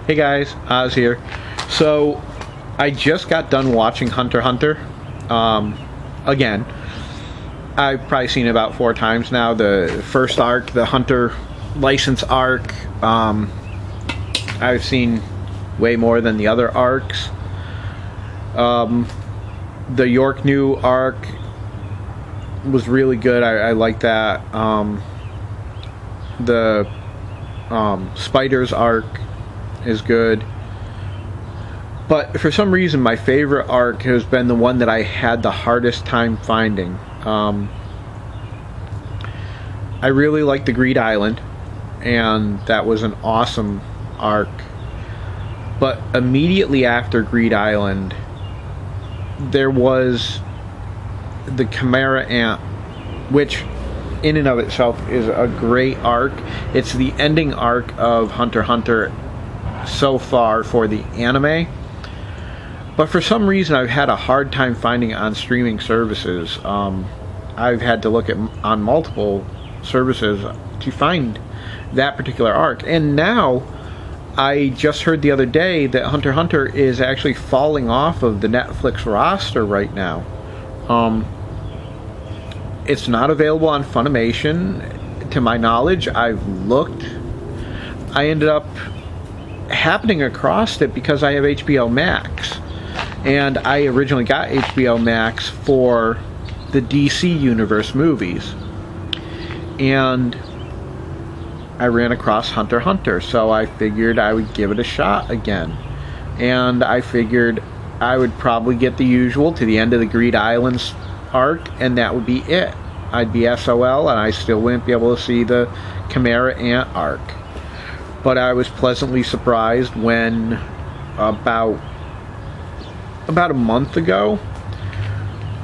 Hey guys, Oz here. So, I just got done watching Hunter x Hunter. Again, I've probably seen it about 4 times now. The first arc, the Hunter license arc, I've seen way more than the other arcs. The York New arc was really good. I like that. The Spiders arc is good. But for some reason, my favorite arc has been the one that I had the hardest time finding. I really like the Greed Island, and that was an awesome arc. But immediately after Greed Island, there was the Chimera Ant, which in and of itself is a great arc. It's the ending arc of Hunter x Hunter so far for the anime. But for some reason, I've had a hard time finding it on streaming services. I've had to look at on multiple services to find that particular arc. And now, I just heard the other day that Hunter x Hunter is actually falling off of the Netflix roster right now. It's not available on Funimation, to my knowledge. I've looked. I ended up happening across it because I have HBO Max. And I originally got HBO Max for the DC Universe movies. And I ran across Hunter x Hunter, so I figured I would give it a shot again. And I figured I would probably get the usual to the end of the Greed Islands arc, and that would be it. I'd be SOL, and I still wouldn't be able to see the Chimera Ant arc. But I was pleasantly surprised when about a month ago,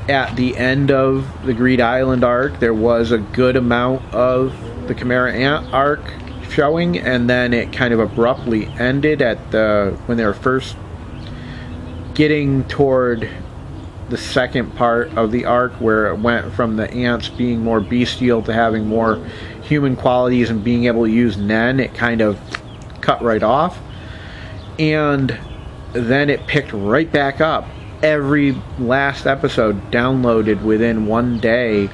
at the end of the Greed Island arc, there was a good amount of the Chimera Ant arc showing, and then it kind of abruptly ended at when they were first getting toward the second part of the arc, where it went from the ants being more bestial to having more human qualities and being able to use Nen. It kind of cut right off, and then it picked right back up. Every last episode downloaded within one day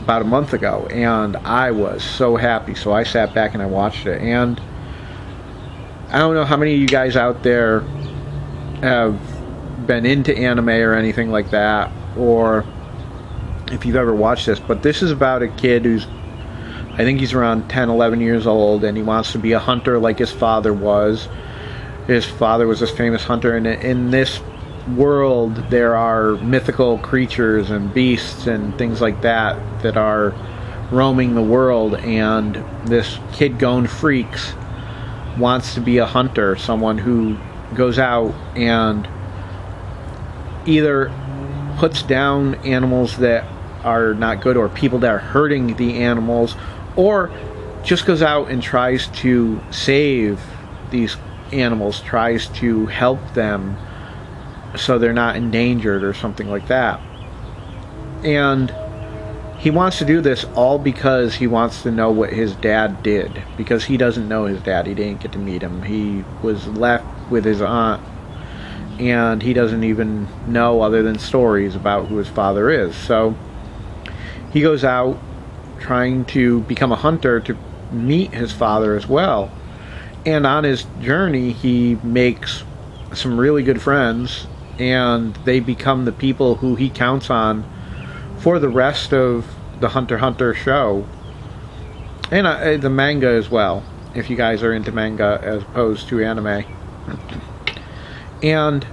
about a month ago, and I was so happy. So I sat back and I watched it. And I don't know how many of you guys out there have been into anime or anything like that, or if you've ever watched this, but this is about a kid who's, I think he's around 10, 11 years old, and he wants to be a hunter like his father was. His father was this famous hunter, and in this world there are mythical creatures and beasts and things like that that are roaming the world, and this kid Gone Freaks wants to be a hunter, someone who goes out and either puts down animals that are not good, or people that are hurting the animals, or just goes out and tries to save these animals, tries to help them so they're not endangered or something like that. And he wants to do this all because he wants to know what his dad did, because he doesn't know his dad. He didn't get to meet him. He was left with his aunt, and he doesn't even know other than stories about who his father is. So he goes out trying to become a hunter to meet his father as well. And on his journey, he makes some really good friends, and they become the people who he counts on for the rest of the Hunter x Hunter show, and the manga as well, if you guys are into manga as opposed to anime. And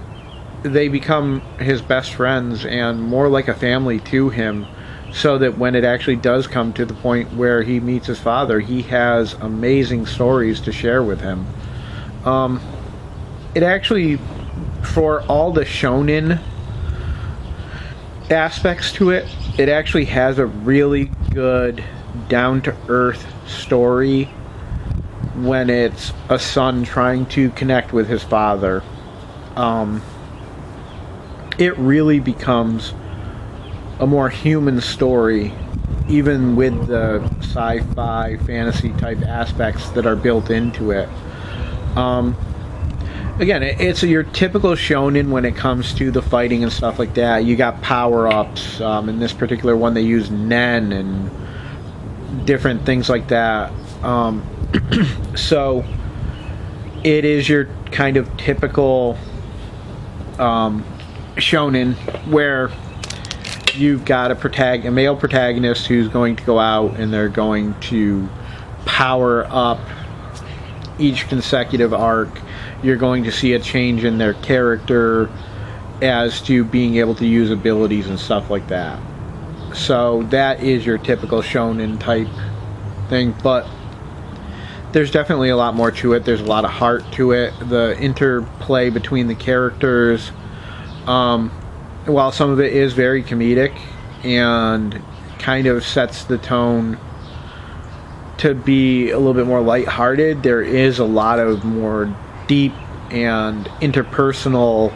they become his best friends and more like a family to him, so that when it actually does come to the point where he meets his father, he has amazing stories to share with him. It actually, for all the shonen aspects to it, it actually has a really good down-to-earth story when it's a son trying to connect with his father. It really becomes a more human story, even with the sci-fi fantasy type aspects that are built into it. again, it's your typical shonen when it comes to the fighting and stuff like that. You got power-ups. In this particular one, they use nen and different things like that. So it is your kind of typical shonen where you've got a male protagonist who's going to go out and they're going to power up each consecutive arc. You're going to see a change in their character as to being able to use abilities and stuff like that. So that is your typical shonen type thing, but there's definitely a lot more to it. There's a lot of heart to it. The interplay between the characters, while some of it is very comedic and kind of sets the tone to be a little bit more lighthearted, there is a lot of more deep and interpersonal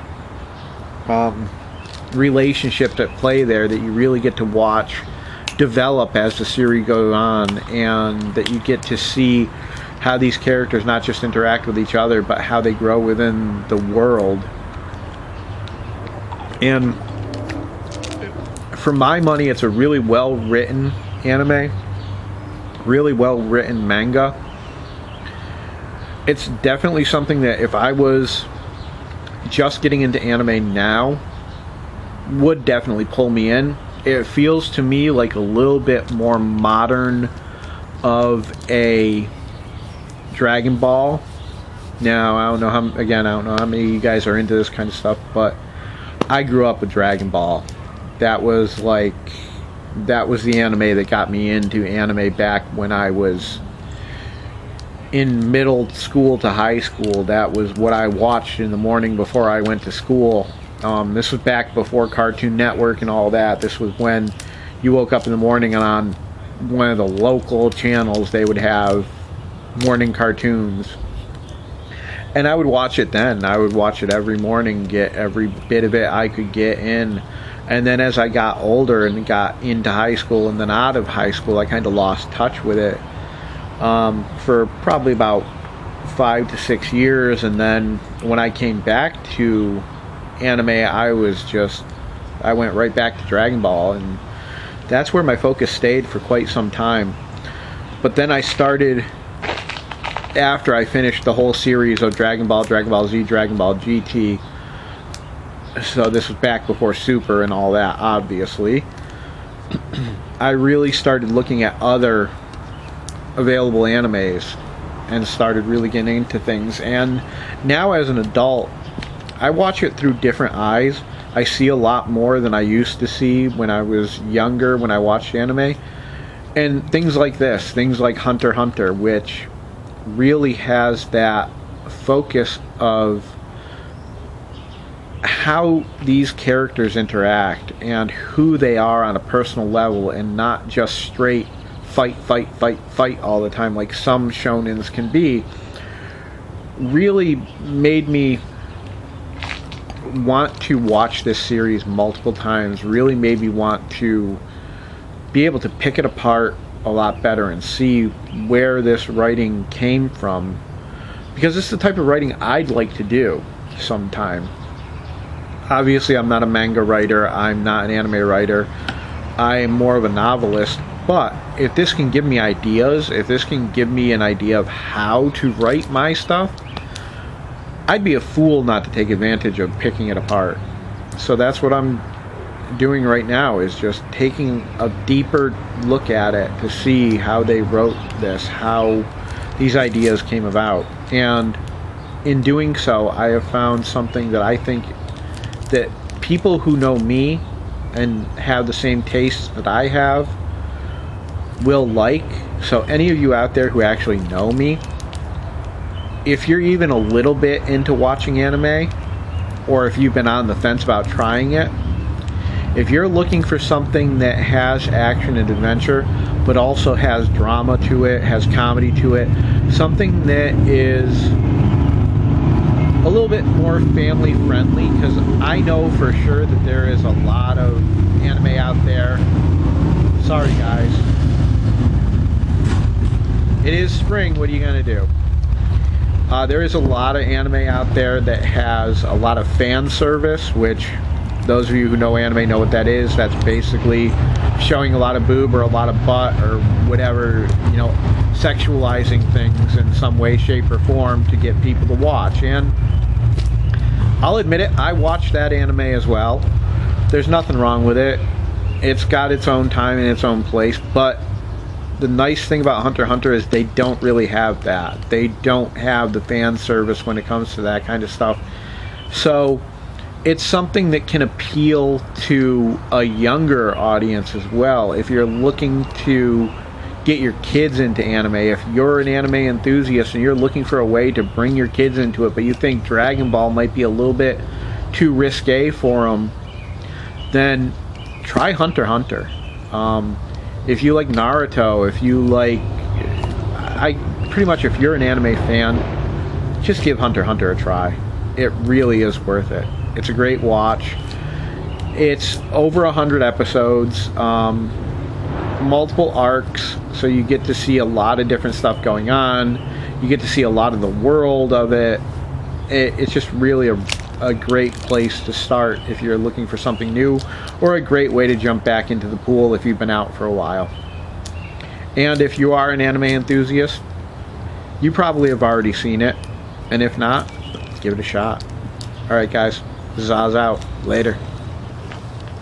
relationships at play there that you really get to watch develop as the series goes on, and that you get to see how these characters not just interact with each other, but how they grow within the world. And for my money, it's a really well written anime, really well written manga. It's definitely something that if I was just getting into anime now, would definitely pull me in. It feels to me like a little bit more modern of a Dragon Ball. Now, I don't know how many of you guys are into this kind of stuff, but I grew up with Dragon Ball. That was the anime that got me into anime back when I was in middle school to high school. That was what I watched in the morning before I went to school. This was back before Cartoon Network and all that. This was when you woke up in the morning and on one of the local channels they would have morning cartoons. And I would watch it then. I would watch it every morning, get every bit of it I could get in. And then as I got older and got into high school and then out of high school, I kind of lost touch with it for probably about 5 to 6 years. And then when I came back to anime, I went right back to Dragon Ball, and that's where my focus stayed for quite some time. But then I started, after I finished the whole series of Dragon Ball, Dragon Ball Z, Dragon Ball GT, so this was back before Super and all that, obviously, I really started looking at other available animes and started really getting into things. And now as an adult, I watch it through different eyes. I see a lot more than I used to see when I was younger, when I watched anime. And things like this, things like Hunter x Hunter, which really has that focus of how these characters interact and who they are on a personal level, and not just straight fight all the time like some shonens can be, really made me want to watch this series multiple times, really made me want to be able to pick it apart a lot better and see where this writing came from, because it's the type of writing I'd like to do sometime. Obviously, I'm not a manga writer, I'm not an anime writer, I am more of a novelist, but if this can give me ideas, if this can give me an idea of how to write my stuff, I'd be a fool not to take advantage of picking it apart. So that's what I'm doing right now, is just taking a deeper look at it to see how they wrote this, how these ideas came about. And in doing so, I have found something that I think that people who know me and have the same tastes that I have will like. So any of you out there who actually know me, if you're even a little bit into watching anime, or if you've been on the fence about trying it, if you're looking for something that has action and adventure, but also has drama to it, has comedy to it, something that is a little bit more family friendly, because I know for sure that there is a lot of anime out there. Sorry guys. It is spring, what are you gonna do? There is a lot of anime out there that has a lot of fan service, which those of you who know anime know what that is. That's basically showing a lot of boob or a lot of butt or whatever, you know, sexualizing things in some way, shape, or form to get people to watch. And I'll admit it, I watched that anime as well. There's nothing wrong with it. It's got its own time and its own place, but the nice thing about Hunter x Hunter is they don't really have that. They don't have the fan service when it comes to that kind of stuff. So it's something that can appeal to a younger audience as well. If you're looking to get your kids into anime, if you're an anime enthusiast and you're looking for a way to bring your kids into it, but you think Dragon Ball might be a little bit too risque for them, then try Hunter x Hunter. If you like Naruto, if you like, pretty much if you're an anime fan, just give Hunter x Hunter a try. It really is worth it. It's a great watch. It's over 100 episodes, multiple arcs, so you get to see a lot of different stuff going on. You get to see a lot of the world of it. It's just really a great place to start if you're looking for something new, or a great way to jump back into the pool if you've been out for a while. And if you are an anime enthusiast, you probably have already seen it, and if not, give it a shot. Alright guys, Zaz out. Later.